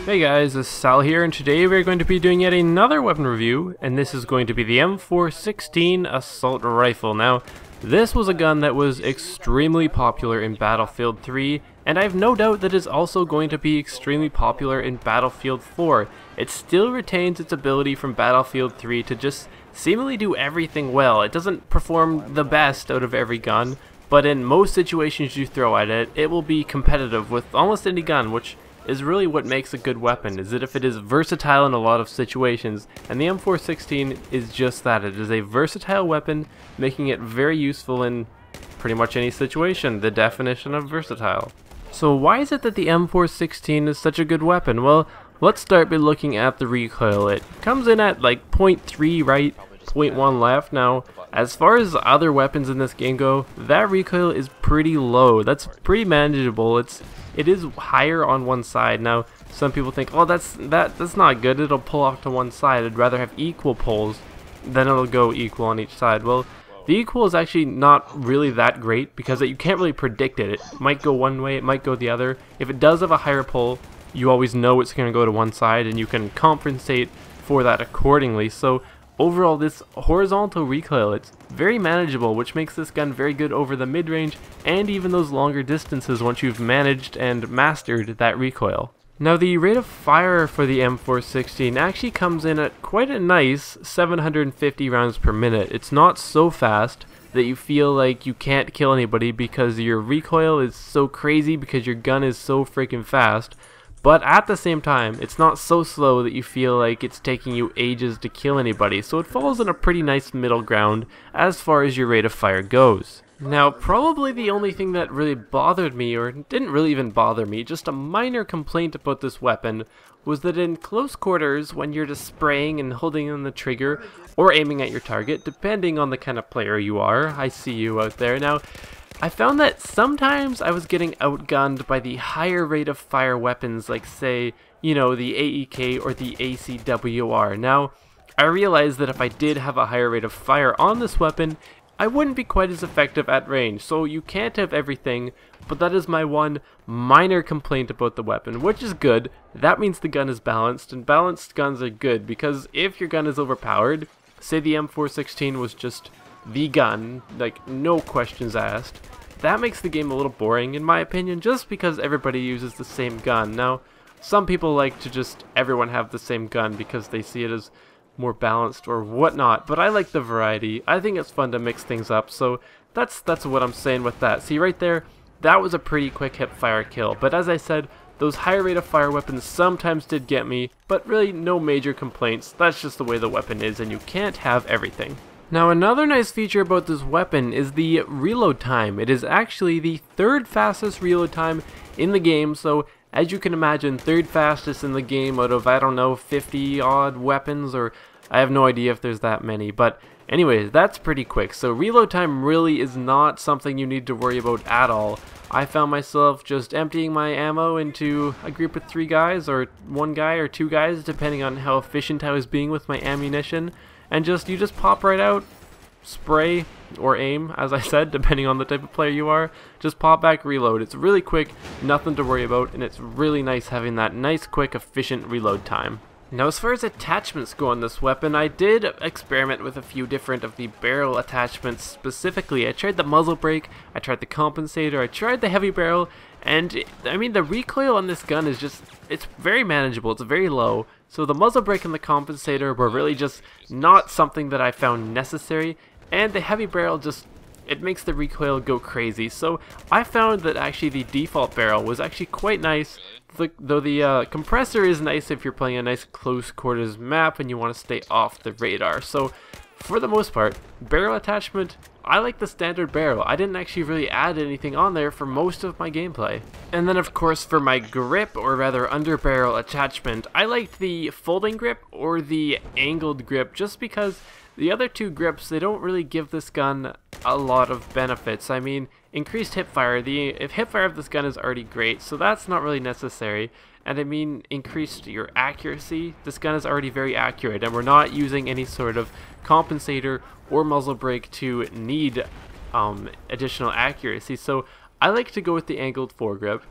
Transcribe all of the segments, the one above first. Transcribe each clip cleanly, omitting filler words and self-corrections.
Hey guys, it's Sal here, and today we're going to be doing yet another weapon review, and this is going to be the M416 Assault Rifle. Now, this was a gun that was extremely popular in Battlefield 3, and I have no doubt that it's also going to be extremely popular in Battlefield 4. It still retains its ability from Battlefield 3 to just seemingly do everything well. It doesn't perform the best out of every gun, but in most situations you throw at it, it will be competitive with almost any gun, which is really what makes a good weapon, is that if it is versatile in a lot of situations, and the M416 is just that. It is a versatile weapon, making it very useful in pretty much any situation, the definition of versatile. So why is it that the M416 is such a good weapon? Well, let's start by looking at the recoil. It comes in at like 0.3 right, 0.1 left. Now, as far as other weapons in this game go, that recoil is pretty low. That's pretty manageable. It is higher on one side. Now, some people think, oh, that's not good. It'll pull off to one side. I'd rather have equal pulls, then it'll go equal on each side. Well, the equal is actually not really that great because you can't really predict it. It might go one way, it might go the other. If it does have a higher pull, you always know it's going to go to one side, and you can compensate for that accordingly. So overall, this horizontal recoil, it's very manageable, which makes this gun very good over the mid-range and even those longer distances once you've managed and mastered that recoil. Now, the rate of fire for the M416 actually comes in at quite a nice 750 rounds per minute. It's not so fast that you feel like you can't kill anybody because your recoil is so crazy because your gun is so freaking fast. But at the same time, it's not so slow that you feel like it's taking you ages to kill anybody, so it falls in a pretty nice middle ground as far as your rate of fire goes. Now, probably the only thing that really bothered me, or didn't really even bother me, just a minor complaint about this weapon, was that in close quarters, when you're just spraying and holding on the trigger, or aiming at your target, depending on the kind of player you are, I see you out there now, I found that sometimes I was getting outgunned by the higher rate of fire weapons, like say, you know, the AEK or the ACWR. Now, I realized that if I did have a higher rate of fire on this weapon, I wouldn't be quite as effective at range. So you can't have everything, but that is my one minor complaint about the weapon, which is good. That means the gun is balanced, and balanced guns are good, because if your gun is overpowered, say the M416 was just the gun, like no questions asked, that makes the game a little boring in my opinion, just because everybody uses the same gun. Now, some people like to just everyone have the same gun because they see it as more balanced or whatnot, but I like the variety. I think it's fun to mix things up, so that's what I'm saying with that. See right there, that was a pretty quick hip fire kill, but as I said, those higher rate of fire weapons sometimes did get me, but really no major complaints. That's just the way the weapon is, and you can't have everything. Now, another nice feature about this weapon is the reload time. It is actually the third fastest reload time in the game, so as you can imagine, third fastest in the game out of, I don't know, 50 odd weapons, or I have no idea if there's that many, but anyways, that's pretty quick. So reload time really is not something you need to worry about at all. I found myself just emptying my ammo into a group of 3 guys, or 1 guy or 2 guys, depending on how efficient I was being with my ammunition. And you just pop right out, spray, or aim, as I said, depending on the type of player you are. Just pop back, reload. It's really quick, nothing to worry about, and it's really nice having that nice, quick, efficient reload time. Now, as far as attachments go on this weapon, I did experiment with a few different of the barrel attachments specifically. I tried the muzzle brake, I tried the compensator, I tried the heavy barrel, and I mean the recoil on this gun is just, it's very manageable, it's very low. So the muzzle brake and the compensator were really just not something that I found necessary, and the heavy barrel just, it makes the recoil go crazy. So I found that actually the default barrel was actually quite nice, though the compressor is nice if you're playing a nice close quarters map and you want to stay off the radar. So for the most part, barrel attachment, I like the standard barrel. I didn't actually really add anything on there for most of my gameplay. And then of course for my grip, or rather under barrel attachment, I liked the folding grip or the angled grip, just because the other 2 grips, they don't really give this gun a lot of benefits. I mean, increased hipfire, the hipfire of this gun is already great, so that's not really necessary. And I mean, increased your accuracy, this gun is already very accurate, and we're not using any sort of compensator or muzzle brake to need additional accuracy. So I like to go with the angled foregrip.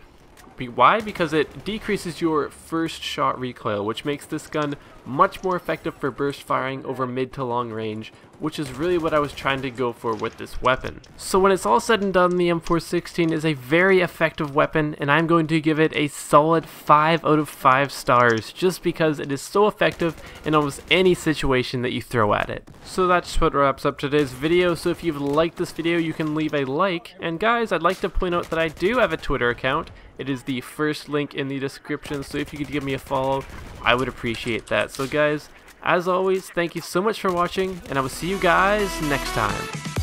Why? Because it decreases your first shot recoil, which makes this gun much more effective for burst firing over mid to long range, which is really what I was trying to go for with this weapon. So when it's all said and done, the M416 is a very effective weapon, and I'm going to give it a solid 5 out of 5 stars, just because it is so effective in almost any situation that you throw at it. So that's what wraps up today's video. So if you've liked this video, you can leave a like, and guys, I'd like to point out that I do have a Twitter account. It is the first link in the description, so if you could give me a follow, I would appreciate that. So guys, as always, thank you so much for watching, and I will see you guys next time.